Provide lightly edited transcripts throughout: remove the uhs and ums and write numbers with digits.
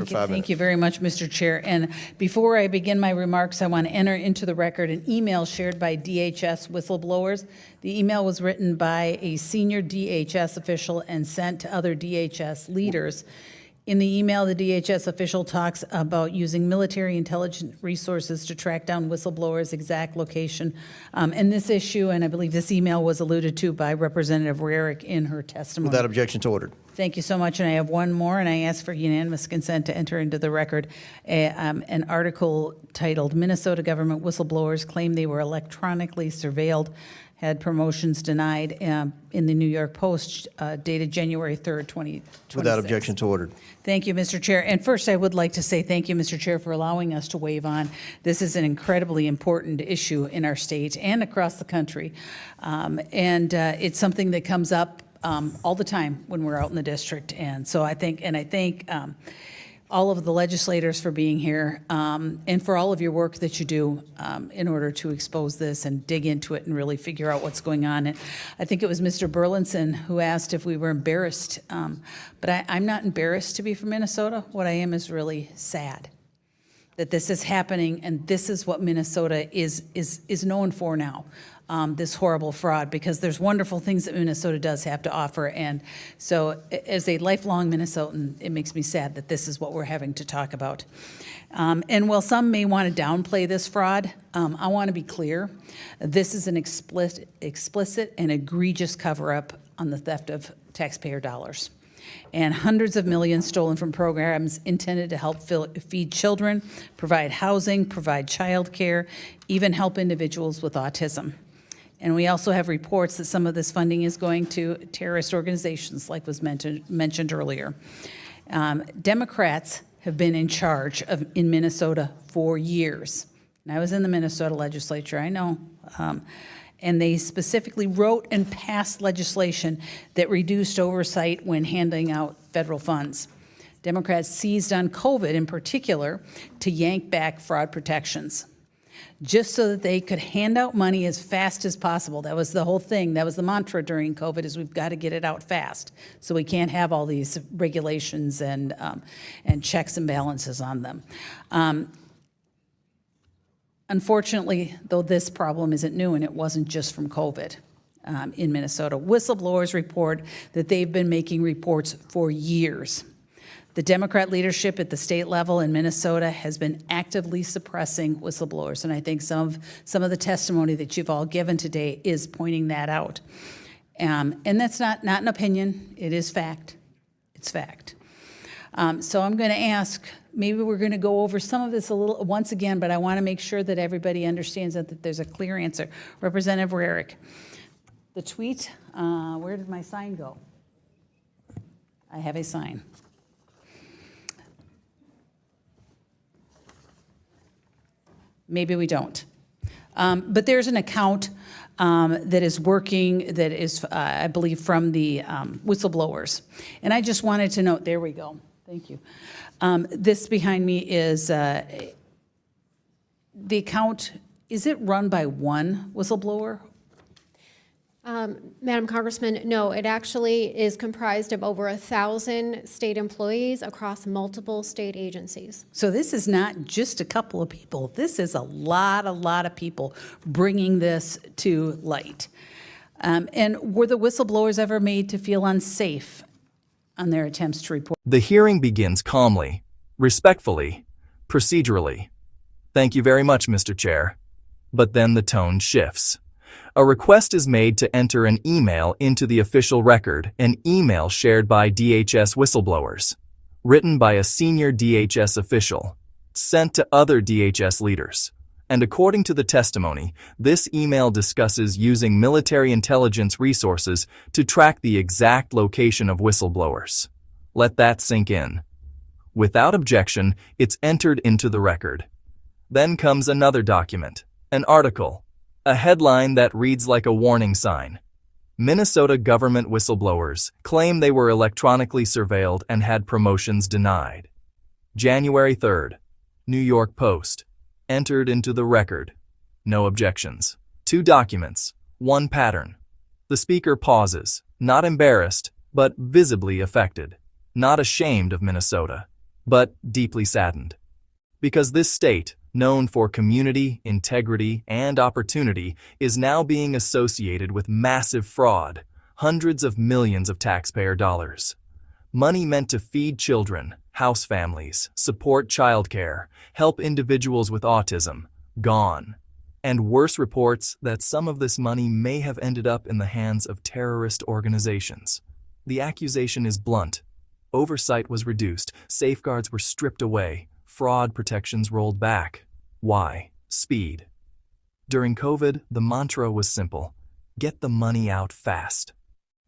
Thank you very much, Mr. Chair. And before I begin my remarks, I want to enter into the record an email shared by DHS Whistleblowers. The email was written by a senior DHS official and sent to other DHS leaders. In the email, the DHS official talks about using military intelligence resources to track down whistleblowers' exact location. And this issue, and I believe this email was alluded to by Representative Rarick in her testimony. Without objection, to ordered. Thank you so much. And I have one more, and I ask for unanimous consent to enter into the record an article titled "Minnesota Government Whistleblowers Claim They Were Electronically Surveilled, Had Promotions Denied," in the New York Post, dated January 3rd, 2026. Without objection, to ordered. Thank you, Mr. Chair. And first, I would like to say thank you, Mr. Chair, for allowing us to wave on. This is an incredibly important issue in our state and across the country. It's something that comes up all the time when we're out in the district. And so I thank all of the legislators for being here and for all of your work that you do in order to expose this and dig into it and really figure out what's going on. And I think it was Mr. Burlinson who asked if we were embarrassed, but I'm not embarrassed to be from Minnesota. What I am is really sad that this is happening, and this is what Minnesota is known for now. This horrible fraud, because there's wonderful things that Minnesota does have to offer. And so as a lifelong Minnesotan, it makes me sad that this is what we're having to talk about. And while some may want to downplay this fraud, I want to be clear. This is an explicit and egregious cover-up on the theft of taxpayer dollars. And hundreds of millions stolen from programs intended to help feed children, provide housing, provide child care, even help individuals with autism. And we also have reports that some of this funding is going to terrorist organizations, like was mentioned earlier. Democrats have been in charge in Minnesota for years. And I was in the Minnesota legislature, I know. And they specifically wrote and passed legislation that reduced oversight when handing out federal funds. Democrats seized on COVID in particular to yank back fraud protections, just so that they could hand out money as fast as possible. That was the whole thing. That was the mantra during COVID, is we've got to get it out fast. So we can't have all these regulations and checks and balances on them. Unfortunately, though, this problem isn't new, and it wasn't just from COVID in Minnesota. Whistleblowers report that they've been making reports for years. The Democrat leadership at the state level in Minnesota has been actively suppressing whistleblowers, and I think some of the testimony that you've all given today is pointing that out. And that's not an opinion, it is fact. It's fact. So I'm going to ask, maybe we're going to go over some of this a little once again, but I want to make sure that everybody understands that there's a clear answer. Representative Rarick, the tweet, where did my sign go? I have a sign. Maybe we don't. But there's an account that is working, that is, I believe, from the whistleblowers. And I just wanted to note, there we go. Thank you. This behind me is the account. Is it run by one whistleblower? Madam Congressman, no, it actually is comprised of over 1,000 state employees across multiple state agencies. So this is not just a couple of people. This is a lot of people bringing this to light. And were the whistleblowers ever made to feel unsafe on their attempts to report? The hearing begins calmly, respectfully, procedurally. Thank you very much, Mr. Chair. But then the tone shifts. A request is made to enter an email into the official record, an email shared by DHS whistleblowers, written by a senior DHS official, sent to other DHS leaders. And according to the testimony, this email discusses using military intelligence resources to track the exact location of whistleblowers. Let that sink in. Without objection, it's entered into the record. Then comes another document, an article, a headline that reads like a warning sign. Minnesota government whistleblowers claim they were electronically surveilled and had promotions denied. January 3rd, New York Post. Entered into the record. No objections. 2 documents, 1 pattern. The speaker pauses, not embarrassed, but visibly affected. Not ashamed of Minnesota. but deeply saddened. Because this state, known for community, integrity, and opportunity, is now being associated with massive fraud, hundreds of millions of taxpayer dollars. Money meant to feed children, house families, support childcare, help individuals with autism, gone. And worse reports that some of this money may have ended up in the hands of terrorist organizations. The accusation is blunt. Oversight was reduced, safeguards were stripped away, fraud protections rolled back. Why? Speed. During COVID, the mantra was simple: get the money out fast.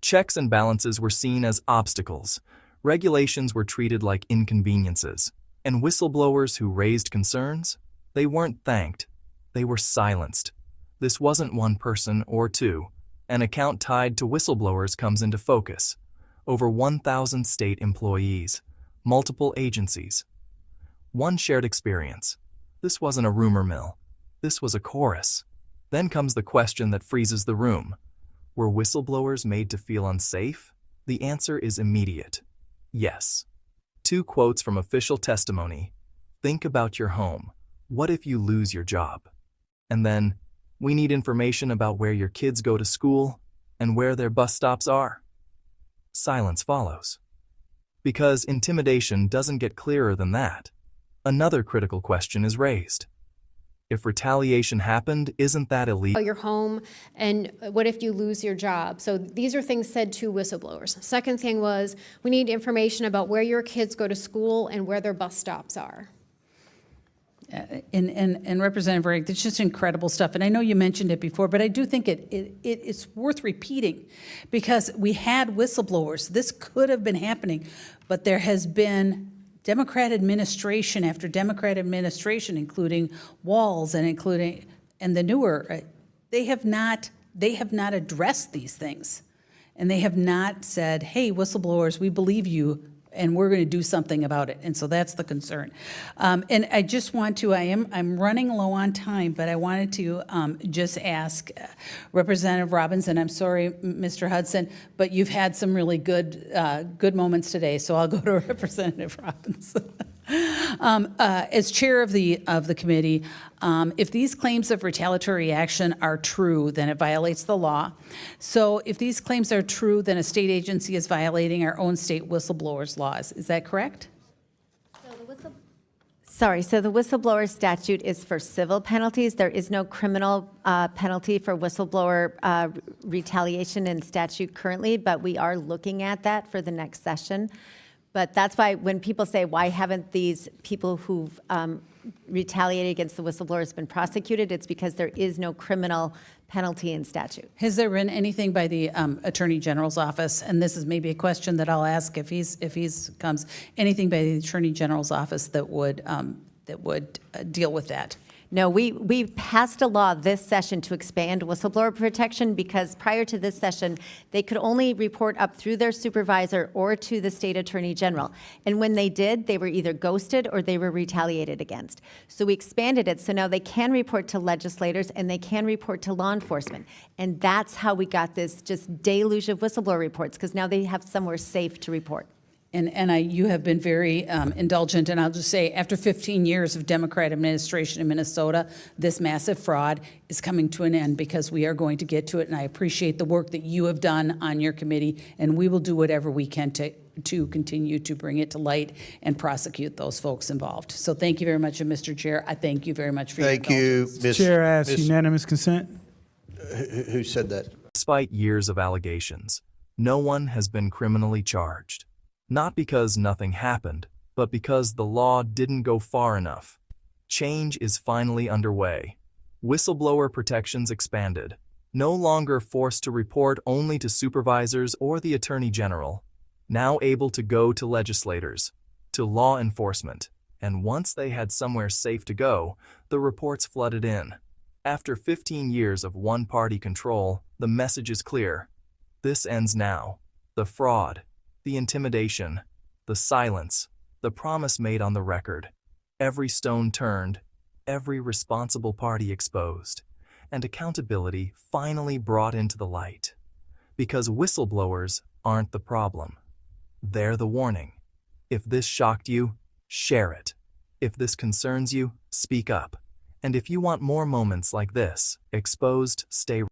Checks and balances were seen as obstacles. Regulations were treated like inconveniences. And whistleblowers who raised concerns? They weren't thanked. They were silenced. This wasn't one person or two. An account tied to whistleblowers comes into focus. Over 1,000 state employees, multiple agencies. One shared experience. This wasn't a rumor mill. This was a chorus. Then comes the question that freezes the room. Were whistleblowers made to feel unsafe? The answer is immediate. Yes. 2 quotes from official testimony. Think about your home. What if you lose your job? And then, we need information about where your kids go to school and where their bus stops are. Silence follows. Because intimidation doesn't get clearer than that. Another critical question is raised. If retaliation happened, isn't that illegal? Your home, and what if you lose your job? So these are things said to whistleblowers. Second thing was, we need information about where your kids go to school and where their bus stops are. And Representative Wright, it's just incredible stuff. And I know you mentioned it before, but I do think it's worth repeating, because we had whistleblowers. This could have been happening, but there has been Democrat administration after Democrat administration, including Walz and the newer, they have not addressed these things. And they have not said, hey, whistleblowers, we believe you, and we're going to do something about it. And so that's the concern. And I just want to, I'm running low on time, but I wanted to just ask Representative Robbins, and I'm sorry, Mr. Hudson, but you've had some really good moments today, so I'll go to Representative Robbins. As chair of the committee, if these claims of retaliatory action are true, then it violates the law. So if these claims are true, then a state agency is violating our own state whistleblowers laws. Is that correct? So the whistleblower statute is for civil penalties. There is no criminal penalty for whistleblower retaliation in statute currently, but we are looking at that for the next session. But that's why when people say, why haven't these people who've retaliated against the whistleblowers been prosecuted, it's because there is no criminal penalty in statute. Has there been anything by the Attorney General's office, and this is maybe a question that I'll ask if he's comes, anything by the Attorney General's office that would deal with that? No, we passed a law this session to expand whistleblower protection, because prior to this session, they could only report up through their supervisor or to the state attorney general. And when they did, they were either ghosted or they were retaliated against. So we expanded it, so now they can report to legislators and they can report to law enforcement. And that's how we got this just deluge of whistleblower reports, because now they have somewhere safe to report. And you have been very indulgent, and I'll just say, after 15 years of Democrat administration in Minnesota, this massive fraud is coming to an end, because we are going to get to it, and I appreciate the work that you have done on your committee, and we will do whatever we can to continue to bring it to light and prosecute those folks involved. So thank you very much, and Mr. Chair, I thank you very much for your indulgence. Thank you, Ms. Chair asks unanimous consent. Who said that? Despite years of allegations, no one has been criminally charged. Not because nothing happened, but because the law didn't go far enough. Change is finally underway. Whistleblower protections expanded, no longer forced to report only to supervisors or the Attorney General, now able to go to legislators, to law enforcement, and once they had somewhere safe to go, the reports flooded in. After 15 years of one-party control, the message is clear. This ends now. The fraud, the intimidation, the silence, the promise made on the record, every stone turned, every responsible party exposed, and accountability finally brought into the light. Because whistleblowers aren't the problem. They're the warning. If this shocked you, Share it. If this concerns you, speak up. And if you want more moments like this, exposed, stay